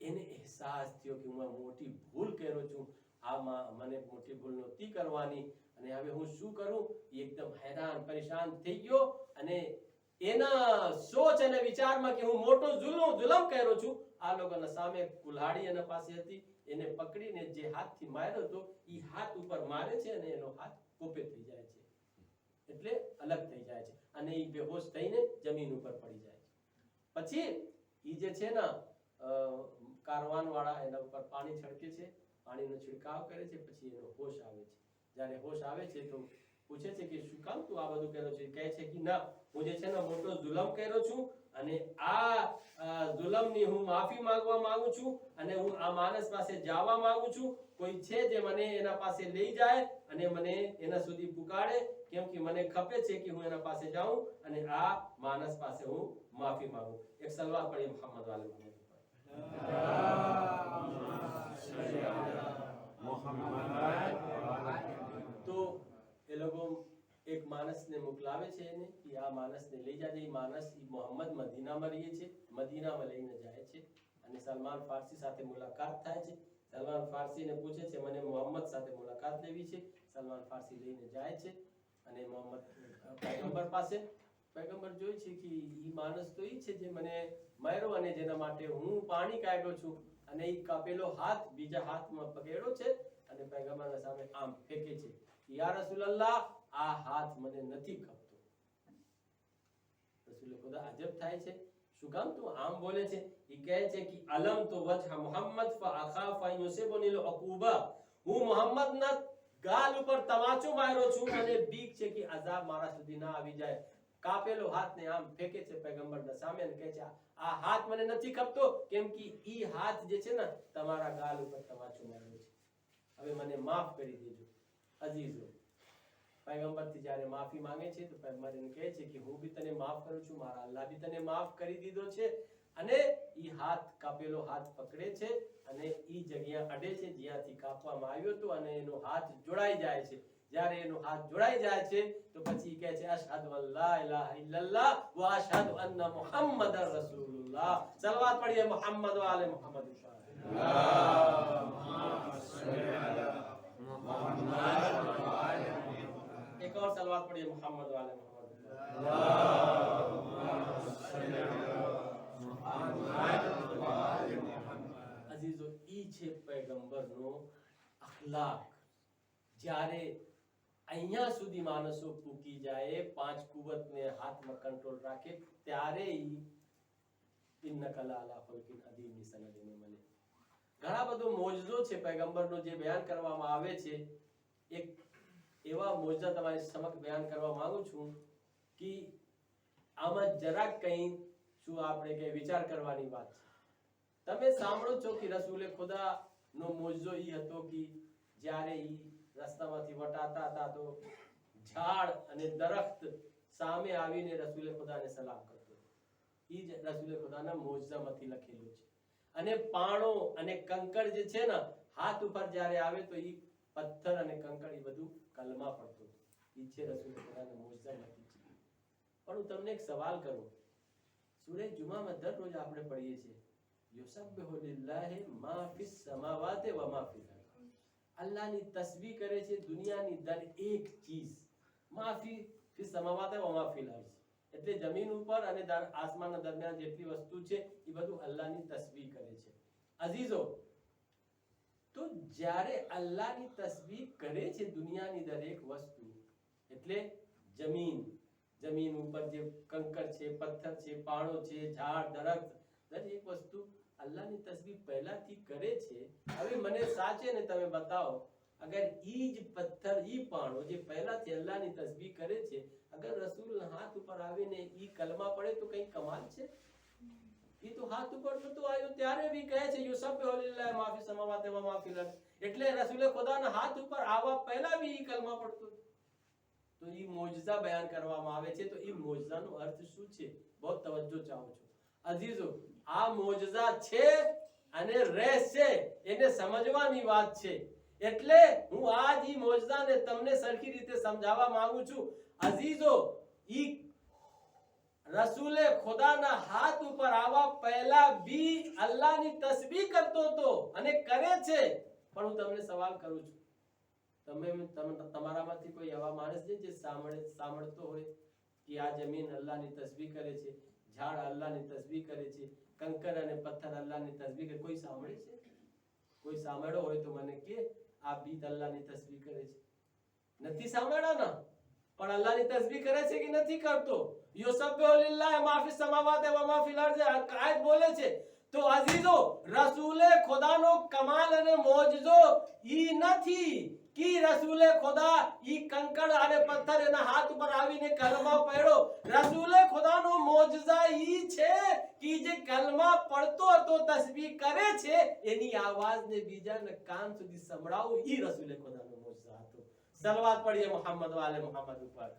એને અહેસાસ થયો કે હું મોટી ભૂલ કર્યો છું, આમાં મને મોટી ભૂલ નહોતી કરવાની અને હવે હું શું કરું? એ એકદમ હેરાન પરેશાન થઈ ગયો અને એના સોચ અને વિચારમાં કે હું મોટો જુલમ કર્યો છું. આ લોકોના સામે કુલ્હાડી એના પાસે હતી, એને પકડીને જે હાથથી માર્યો હતો એ હાથ ઉપર મારે છે અને એનો હાથ કોપે થઈ જાય છે, એટલે અલગ થઈ જાય છે અને એ બેહોશ થઈને જમીન ઉપર પડી જાય છે. પછી એ જે છે ને કારવાન વાળા એના ઉપર પાણી છડકે છે, પાણીનો છિડકાવ કરે છે, પછી એનો હોશ આવે છે. જ્યારે હોશ આવે છે તો પૂછે છે કે શું કામ તું આ બધું કર્યો છે? કહે છે કે ના, હું જે છે ને મોટો જુલમ કર્યો છું અને આ જુલમની હું માફી માંગવા માંગુ છું અને હું આ માણસ પાસે જવા માંગુ છું. કોઈ છે જે મને એના પાસે લઈ જાય અને મને એના સુધી પુકારે, કેમ કે મને ખપે છે કે હું એના પાસે જાઉં અને આ માણસ પાસે હું માફી માંગુ. એક સલવાર પડી મોહમ્મદ વાલે તો એ લોકો એક માણસને મોકલાવે છે એને કે આ માણસને લઈ જાજે. એ માણસ મોહમ્મદ મદીનામાં રહે છે, મદીનામાં લઈને જાય છે અને સલમાન ફારસી સાથે મુલાકાત થાય છે. સલમાન ફારસીને પૂછે છે મને મોહમ્મદ સાથે મુલાકાત લેવી છે. સલમાન ફારસી લઈને જાય છે અને મોહમ્મદ પૈગંબર પાસે. પૈગંબર જોઈ છે કે ઈ માણસ તો ઈ છે જે મને માર્યો અને જેના માટે હું પાણી કાઢ્યો છું અને ઈ કાપેલો હાથ બીજા હાથમાં પકડ્યો છે અને પૈગંબરના સામે આમ ફેંકે છે. યા રસૂલલ્લાહ, આ હાથ મને નથી ખપતો. રસૂલે ખુદા અજબ થાય છે, શું કામ તું આમ બોલે છે? ઈ કહે છે કે અલમ તો વજહ મુહમ્મદ ફઅખાફ અન યુસિબની અલઉબા, હું મુહમ્મદના ગાલ ઉપર તમાચો માર્યો છું અને બીક છે કે અઝાબ મારા સુધી ના આવી જાય. કાપેલો હાથને આમ ફેંકે છે પૈગંબરના સામે અને કહે છે આ હાથ મને નથી ખપતો, કેમ કે ઈ હાથ જે છે ને તમારા ગાલ ઉપર તમાચો માર્યો છે, હવે મને માફ કરી દેજો. અજીઝો, પૈગંબરથી જ્યારે માફી માંગે છે તો પૈગંબર એને કહે છે કે હું બી તને માફ કરું છું, મારા અલ્લાહ બી તને માફ કરી દીધો છે. અને ઈ હાથ કાપેલો હાથ પકડે છે અને ઈ જગ્યા અડે છે જ્યાંથી કાપવામાં આવ્યો હતો અને એનો હાથ જોડાઈ જાય છે. જ્યારે એનો હાથ જોડાઈ જાય છે તો પછી કહે છે અશહદુ અન લા ઇલાહા ઇલ્લલ્લાહ વ અશહદુ અન્ના મુહમ્મદર રસૂલુલ્લાહ. સલવાત પढ़िए મોહમ્મદ વાલે મોહમ્મદ. एक और सलवात पढ़िए मोहम्मद वाले मोहम्मद. अजीजो, ई છે પૈગંબરનો અખલાક. જ્યારે અહીંયા સુધી માણસો પૂકી જાય, 5 કુવતને હાથમાં કંટ્રોલ રાખે, ત્યારે ઇન્નકા લઅલા ખુલ્કિન અદીમની સનદને મળે. ઘણા બધો મોજજો છે પૈગંબરનો જે બયાન કરવામાં આવે છે. એક એવા મોજા તમારી સમક્ષ બયાન કરવા માંગુ છું કે આમાં જરાક કંઈ શું આપણે કંઈ વિચાર કરવાની વાત છે. તમે સાંભળો છો કે રસૂલે ખુદાનો મોજો ઈ હતો કે જ્યારે ઈ રસ્તામાંથી વટાતા હતા તો ઝાડ અને દરખ્ત સામે આવીને રસૂલે ખુદાને સલામ કરતો. ઈ જ રસૂલે ખુદાના મોજામાંથી લખેલું છે. અને પાણો અને કંકર જે છે ને હાથ ઉપર જ્યારે આવે તો ઈ પથ્થર અને કંકર એ બધું કલમા પડતો. ઈ છે રસૂલે ખુદાના મોજામાંથી છે. પણ હું તમને એક સવાલ કરું. સૂરે જુમામાં દરરોજ આપણે પઢીએ છીએ યુસબ્બિહુ લિલ્લાહિ મા ફિસ સમાવાતિ વ મા ફિલ અર્દ. અલ્લાહની તસ્બીહ કરે છે દુનિયાની દરેક ચીજ. માફી ફી સમાવાત વ મા ફિલ અર્ઝ, એટલે જમીન ઉપર અને આસમાનના દરમિયાન જેટલી વસ્તુ છે એ બધું અલ્લાહની તસ્બીહ કરે છે. અઝીઝો, તો જ્યારે અલ્લાહની તસ્બીહ કરે છે દુનિયાની દરેક વસ્તુ, એટલે જમીન ઉપર જે કંકર છે, પથ્થર છે, પાણો છે, ઝાડ, દરખત, દરેક વસ્તુ અલ્લાહની તસ્બીહ પહેલાથી કરે છે. હવે મને સાચે ને તમે બતાવો, અગર ઈ જ પથ્થર, ઈ પાણો જે પહેલાથી અલ્લાહની તસ્બીહ કરે છે, અગર રસૂલના હાથ ઉપર આવીને ઈ કલમા પડે તો કઈ કમાલ છે? ઈ તો હાથ ઉપર નતો આવ્યો ત્યારે બી કહે છે યુસબ્બિહુ લિલ્લાહિ મા ફિસ સમાવાતિ વ મા ફિલ અર્ઝ, એટલે રસૂલે ખુદાના હાથ ઉપર આવવા પહેલા બી ઈ કલમા પડતો. તો ઈ મોજઝા બયાન કરવામાં આવે છે. તો ઈ મોજઝાનો અર્થ શું છે? બહુ તવજ્જો ચાહું છું અઝીઝો. આ મોજઝા છે અને રહેશે, એને સમજવાની વાત છે. એટલે હું આજ ઈ મોજઝાને તમને સરખી રીતે સમજાવવા માંગુ છું. અઝીઝો, ઈ રસૂલે ખુદાના હાથ ઉપર આવવા પહેલા બી અલ્લાહની તસ્બીહ કરતો હતો અને કરે છે. પણ હું તમને સવાલ કરું છું, તમારામાંથી કોઈ એવા માણસ છે જે સાંભળતો હોય કે આ જમીન અલ્લાહની તસ્બીહ કરે છે, ઝાડ અલ્લાહની તસ્બીહ કરે છે, કંકર અને પથ્થર અલ્લાહની તસ્બીહ કરે? કોઈ સાંભળે છે? કોઈ સાંભળ્યો હોય તો મને કે આ બીત અલ્લાહની તસ્બીહ કરે છે. નથી સાંભળ્યા ને? પણ અલ્લાહની તસ્બીહ કરે છે કે નથી કરતો? યુસબ્બિહુ લિલ્લાહિ મા ફિસ સમાવાતિ વ મા ફિલ અર્ઝ આયત બોલે છે. તો અઝીઝો, રસૂલે ખુદાનો કમાલ અને મોજઝો ઈ નથી કે રસૂલે ખુદા ઈ કંકર અને પથ્થર એના હાથ ઉપર આવીને કલમા પડ્યો. રસૂલે ખુદાનો મોજઝા ઈ છે કે જે કલમા પડતો હતો, તસ્બીહ કરે છે, એની આવાજને બીજાને કાન સુધી સંભળાવું, ઈ રસૂલે ખુદાનો મોજઝા હતો. સલવાત પढ़िए मोहम्मद वाले मोहम्मद ऊपर.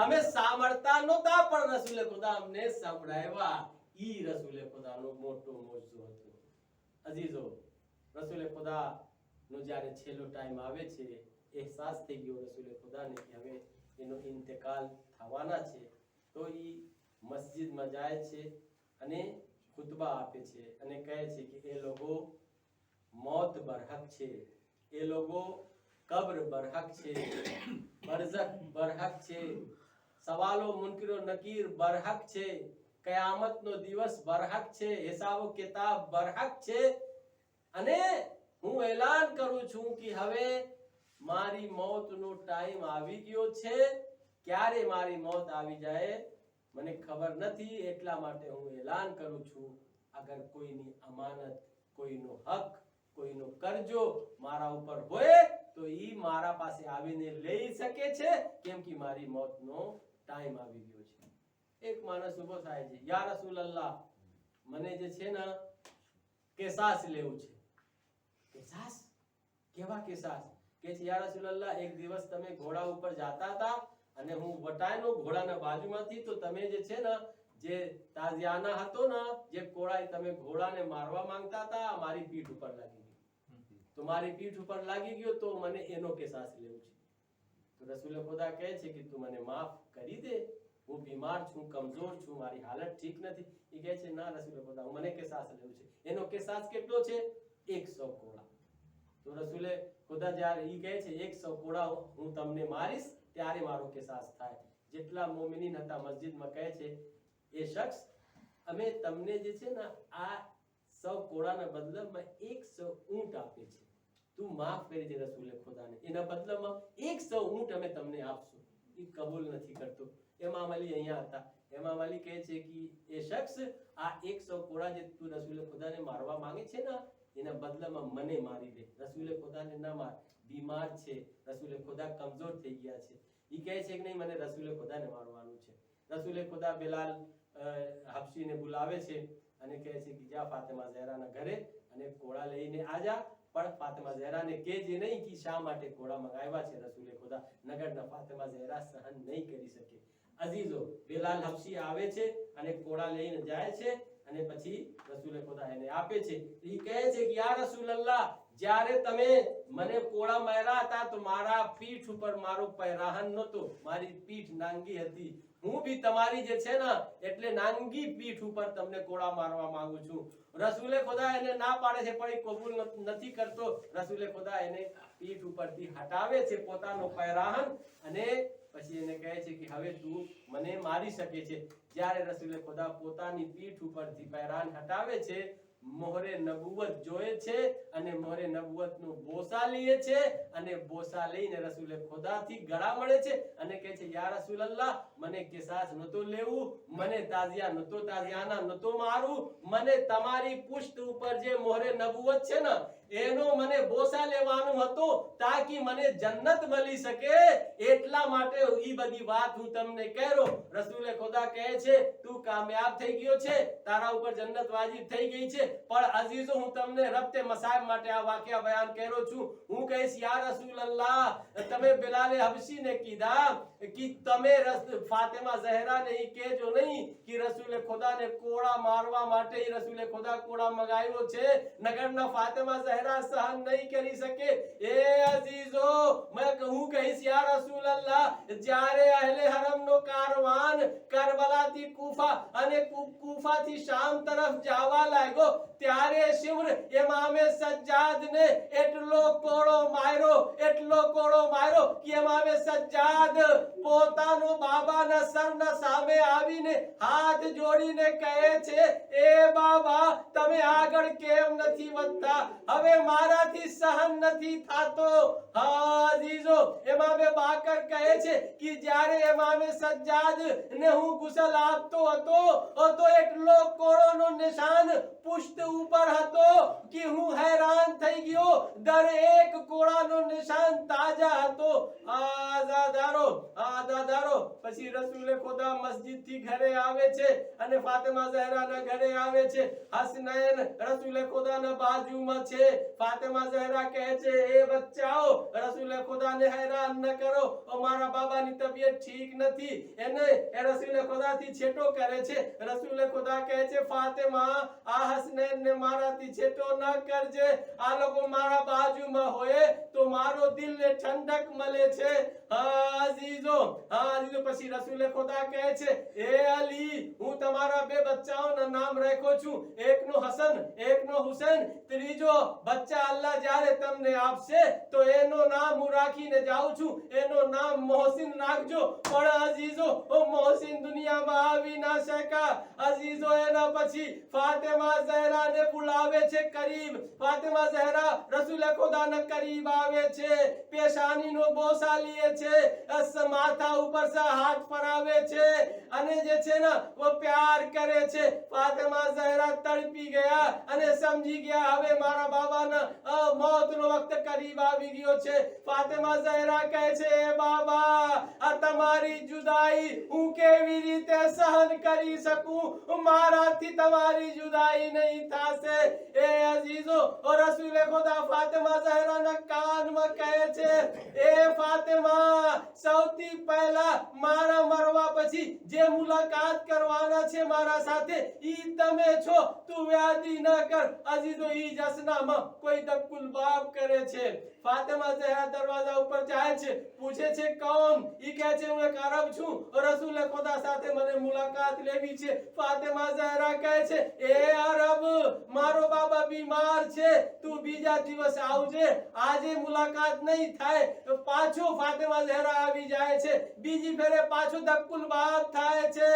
અમે સાંભળતા નહોતા પણ રસૂલે ખુદા અમને સંભળાવ્યા. ઈ રસૂલે ખુદાનો મોટો મોજઝો હતો. અઝીઝો, રસૂલે ખુદા નો જ્યારે છેલ્લો ટાઈમ આવે છે, અહેસાસ થઈ ગયો રસૂલે ખુદાને કે હવે એનો ઇન્તકાલ થવાના છે, તો ઈ મસ્જિદમાં જાય છે અને ખુતબા આપે છે અને કહે છે કે એ લોકો મોત બરહક છે, એ લોકો કબ્ર બરહક છે, બરઝખ બરહક છે, સવાલો મુનકરો નકીર બરહક છે, કયામતનો દિવસ બરહક છે, હિસાબો કિતાબ બરહક છે. અને હું એલાન કરું છું કે હવે મારી મોતનો ટાઈમ આવી ગયો છે. ક્યારે મારી મોત આવી જાય મને ખબર નથી, એટલા માટે હું એલાન કરું છું, અગર કોઈની અમાનત, કોઈનો હક, કોઈનો કરજો મારા ઉપર હોય તો ઈ મારા પાસે આવીને લઈ શકે છે, કેમ કે મારી મોતનો ટાઈમ આવી ગયો છે. એક માણસ ઊભો થાય છે, યા રસૂલલ્લાહ, મને જે છે ને કેસાસ લેવું છે. કેસાસ? કેવા કેસાસ? કે છે યા રસૂલલ્લાહ, એક દિવસ તમે ઘોડા ઉપર જાતા હતા અને હું વટાયનો ઘોડાના બાજુમાંથી, તો તમે જે છે ને જે તાઝિયાના હતો ને, જે કોળાઈ તમે ઘોડાને મારવા માંગતા હતા, મારી પીઠ ઉપર લાગી ગયો. તો મારી પીઠ ઉપર લાગી ગયો તો મને એનો કેસાસ લેવું છે. તો રસૂલે ખુદા કહે છે કે તું મને માફ કરી દે, હું બીમાર છું, કમજોર છું, મારી હાલત ઠીક નથી. એ કહે છે ના રસૂલે ખુદા, મને કેસાસ લેવું છે. એનો કેસાસ કેટલો છે? 100 કોળા. તો રસૂલે ખુદા જ્યારે ઈ કહે છે 100 કોળા હું તમને મારીશ ત્યારે મારો કેસાસ થાય. જેટલા મોમિનીન હતા મસ્જિદમાં કહે છે એ શખ્સ, અમે તમને જે છે ને આ 100 કોળાના બદલામાં 100 ઊંટ આપે છે, તું માફ કરી દે રસૂલે ખુદાને, એના બદલામાં 100 ઊંટ અમે તમને આપશું. એ કબૂલ નથી કરતો. ઇમામ અલી અહીંયા હતા. ઇમામ અલી કહે છે કે એ શખ્સ આ 100 કોળા જે તું રસૂલે ખુદાને મારવા માંગે છે ને, એના બદલામાં મને મારી દે. રસૂલે ખુદાને ના માર, બીમાર છે, રસૂલે ખુદા કમજોર થઈ ગયા છે. ઈ કહે છે કે નહીં, મને રસૂલે ખુદાને મારવાનું છે. રસૂલે ખુદા બિલાલ હબશીને બોલાવે છે અને કહે છે કે જા ફાતિમા ઝહરાના ઘરે અને કોળા લઈને આજા, પણ ફાતિમા ઝહરાને કહેજે નહીં કે શા માટે કોળા મંગાવ્યા છે રસૂલે ખુદા, નગરના ફાતિમા ઝહરા સહન નહીં કરી શકે. અઝીઝો, બિલાલ હબશી આવે છે અને કોળા લઈને જાય છે અને પછી રસૂલે ખુદા એને આપે છે. ઈ કહે છે કે યા રસૂલલ્લાહ, જ્યારે તમે મને કોળા માર્યા હતા તો મારા પીઠ ઉપર મારો પહેરાહન નહોતો, મારી પીઠ નાંગી હતી, હું બી તમારી જે છે ને એટલે નાંગી પીઠ ઉપર તમને કોડા મારવા માંગુ છું. રસૂલે ખુદા એને ના પાડે છે પણ એ કબૂલ નથી કરતો. રસૂલે ખુદા એને પીઠ ઉપરથી હટાવે છે પોતાનો પહેરાહન અને પછી એને કહે છે કે હવે તું મને મારી શકે છે. જ્યારે રસૂલે ખુદા પોતાની પીઠ ઉપરથી પહેરાહન હટાવે છે, મોહરે નબુવત જોએ છે અને મોહરે નબુવતનું બોસા લે છે અને બોસા લઈને રસૂલે ખુદાથી ગળા મળે છે અને કહે છે યા રસૂલલ્લાહ, મને કિસાસ નતો લેવું, મને તાઝિયા નતો તાઝિયાના નતો મારું, મને તમારી પુષ્ટ ઉપર જે મોહરે નબુવત છે ને એનો મને બોસા લેવાનું હતું તાકી મને જન્નત મળી શકે. એટલા માટે ઈ બધી વાત હું તમને કહેરો. રસૂલે ખુદા કહે છે તું કામયાબ થઈ ગયો છે, તારા ઉપર જન્નત વાજિબ થઈ ગઈ છે. પણ અઝીઝો હું તમને રબ્તે મસાઇબ માટે આ વાક્ય બયાન કરો છું. હું કહીશ યા રસૂલલ્લાહ, તમે બિલાલ હબશીને કીધા કે તમે ફાતિમા ઝહરાને ઈ કહેજો નહીં કે રસૂલે ખુદાને કોડા મારવા માટે રસૂલે ખુદા કોડા મંગાવ્યો છે, નગરના ફાતિમા ઝહરા સહન નહીં કરી શકે. એ અઝીઝો મેં કહું કહીશ યા રસૂલલ્લાહ, જ્યારે અહેલે હરમનો કારવાન કરબલાથી કૂફા અને કૂફાથી શામ તરફ જવા લાગ્યો ત્યારે શિમ્ર ઇમામે સજ્જાદને એટલો કોડો માર્યો કે ઇમામે સજ્જાદ પોતાનો બાબાના સરના સામે આવીને હાથ જોડીને કહે છે એ બાબા, તમે આગળ કેમ નથી વધતા? હવે મારાથી સહન નથી થાતો. હા અઝીઝો, ઇમામે બાકર કહે છે કે જ્યારે ઇમામે સજ્જાદ ને હું ગુસલ આપતો હતો તો એટલો કોડોનો નિશાન પુષ્ટ ઉપર હતો કે હું હેરાન થઈ ગયો. દરેક કોડાનો નિશાન તાજા હતો. આઝાદારો પછી રસૂલે ખુદા મસ્જિદથી ઘરે આવે છે અને ફાતિમા ઝહરાના ઘરે આવે છે. હસનૈન રસૂલે ખુદાના બાજુમાં છે. ફાતિમા ઝહરા કહે છે એ બચ્ચાઓ, રસૂલે ખુદાને હેરાન ન કરો, અમારા બાબાની તબિયત ઠીક નથી. એને રસૂલે ખુદાથી છેટો કરે છે. રસૂલે ખુદા કહે છે ફાતિમા, આ હસનૈનને મારાથી છેટો ન કરજે. આ લોકો મારા બાજુમાં હોય તો મારો દિલને ઠંડક મળે છે. અઝીઝો પછી રસૂલે ખુદા કહે છે એ અલી, હું તમારા બે બચ્ચાઓના નામ રાખો છું, એકનો હસન એકનો હુસૈન. ત્રીજો બચ્ચા અલ્લાહ જ્યારે તમને આપશે તો એનો નામ હું રાખીને જાઉં છું, એનો નામ મોહસિન રાખજો. પણ અઝીઝો, મોહસિન દુનિયામાં આવી ના શકા. અઝીઝો એના પછી ફાતિમા ઝહરાને બોલાવે છે કરીબ. ફાતિમા ઝહરા રસૂલે ખુદાના કરીબ આવે છે, પેશાનીનો બોસા લે છે, માથા ઉપર સે હાથ ફરાવે છે અને જે છે ને वो प्यार કરે છે. ફાતિમા ઝહરા તડપી ગયા અને સમજી ગયા હવે મારા બાબાના મોતનો વખત કરીબ આવી ગયો છે. ફાતિમા ઝહરા કહે છે એ બાબા, આ તમારી જુદાઈ હું કેવી રીતે સહન કરી શકું? મારાથી તમારી જુદાઈ નહીં થાશે. એ અઝીઝો, રસૂલે ખુદા ફાતિમા ઝહરાના કાનમાં કહે છે એ ફાતિમા, સૌથી પહેલા મારા મરવા પછી જે મુલાકાત કરવાના છે મારા સાથે ઈ તમે છો. તું વ્યાધિ ન કર. અઝીઝો, ઈ જસનામાં કોઈ દક્કુલ બાપ કરે છે. ફાતિમા ઝહરા દરવાજા ઉપર જાય છે, પૂછે છે કોણ? ઈ કહે છે હું એક અરબ છું, રસૂલે ખુદા સાથે મને મુલાકાત લેવી છે. ફાતિમા ઝહરા કહે છે એ અરબ, મારો બાબા બીમાર છે, તું બીજા દિવસ આવજે, આજે મુલાકાત નહીં થાય. પાછો ફાતિમા ઝહરા આવી જાય છે. બીજી ફેરે પાછો દક્કુલ બાપ થાય છે.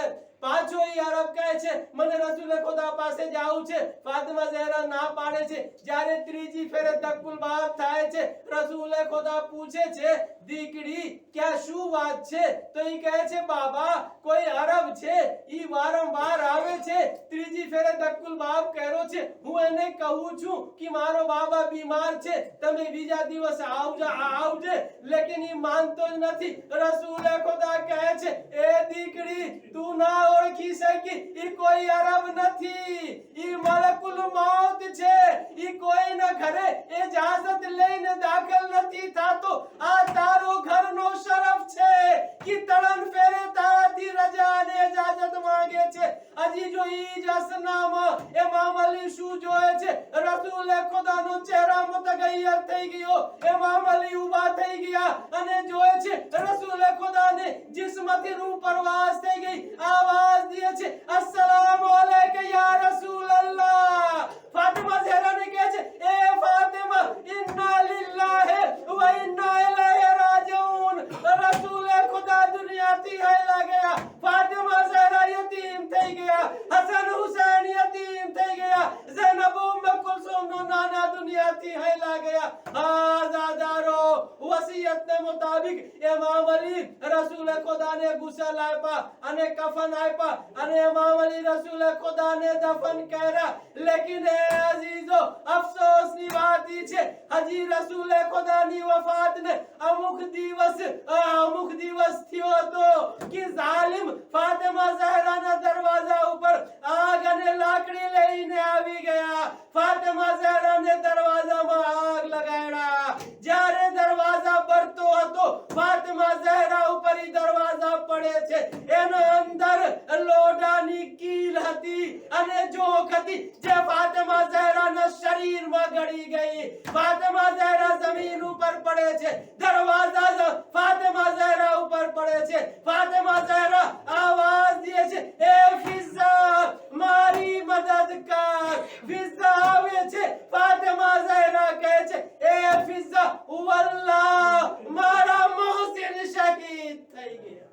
પાછો ઈ અરબ કહે છે મને રસૂલે ખુદા પાસે જાવું છે. ફાતિમા ઝહરા ના પાડે છે. જ્યારે ત્રીજી ફેરે દક્કુલ બાપ થાય છે, રસૂલે ખુદા પૂછે છે દીકરી ક્યાં શું વાત છે? તો ઈ કહે છે બાબા, કોઈ અરબ છે, ઈ વારંવાર આવે છે. ત્રીજી ફેરે દક્કુલ બાપ કહેરો છે હું એને કહું છું કે મારો બાબા બીમાર છે, તમે બીજા દિવસ આવજે, લેકિન ઈ માનતો જ નથી. રસૂલે ખુદા કહે છે એ દીકરી, તું ના ઓળખી શકી, ઈ કોઈ અરબ નથી, ઈ મલકુલ મૌત છે. ઈ કોઈના ઘરે ઇજાઝત લઈને દાખલ નથી થાતો. આ તારો ઘરનો શરફ છે. કે તળન ફેરે તારાથી રજાને ઇજાજત માંગે છે હજી જો ઈ જ અસનામાં ઇમામ અલી શું જોયે છે રસૂલ ખુદાનો ચહેરા મુતગય્યર થઈ ગયો ઇમામ અલી ઊભા થઈ ગયા અને જોયે છે રસૂલ ખુદાને જિસ્મથી રૂહ પરવાસ થઈ ગઈ આવાજ દીએ છે અસ્સલામુ અલૈકા યા રસૂલ અલ્લાહ ફાતિમા ઝહરા ને કહે છે એ ફાતિમા ઇન્ના લિલ્લાહી વ ઇન્ના ઇલૈહિ રાજીઉન રસૂલ ખુદા દુનિયાથી હાલા ગયા ફાતિમા ઝહરા યતીમ થઈ ગયા હસન હુસૈન યતીમ થઈ ગયા ઝૈનબ ઉમ્મે કુલસુમ નો નાના દુનિયાથી હાલા ગયા આઝાદારો વસિયત ને મુતાબિક ઇમામ અલી રસૂલ ખુદા ને ગુસલ આપ્યા અને કફન આપ્યા અને ઇમામ અલી રસૂલ ખુદા ને દફન કર્યા લેકિન એ અઝીઝો અફસોસની વાત ઈ છે હજી રસૂલ ખુદાની વફાત ને અમુક દિવસ થયો તો કે ઝાલિમ ફાતિમા ઝહરાના દરવાજા ઉપર આગ અને લાકડી લઈને આવી ગયા ફાતિમા ઝહરાને દરવાજામાં આગ લગાડ્યા જ્યારે દરવાજા બરતો હતો ફાતિમા ઝહરા ઉપર ઈ દરવાજા પડે છે એનો અંદર લોડાની કીલ હતી અને જોખ હતી જે ફાતિમા ઝહરાના શરીરમાં ગળી ગઈ ફાતિમા ઝહરા જમીન ઉપર પડે છે દરવાજા ફાતિમા ઝહરા ઉપર પડે છે ફાતિમા ઝહરા આવાજ દે છે એ ફિઝા મારી મદદ કર ફિઝા આવે છે ફાતિમા ઝહરા કહે છે એ ફિઝા વલ્લાહ મારા મોહસિન શહીદ થઈ ગયા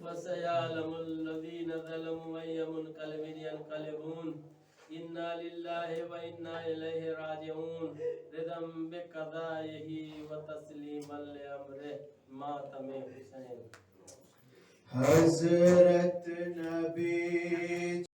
વસયાલમુલ લઝીના ઝલમુ અય્યમુનકલિબિન યનકલિબૂન इन्ना लिल्लाहि व इन्ना इलैहि राजिऊन रिदम बिक़ज़ाइहि व तस्लीमन लि अम्रिहि मातम हुसैन हज़रत नबी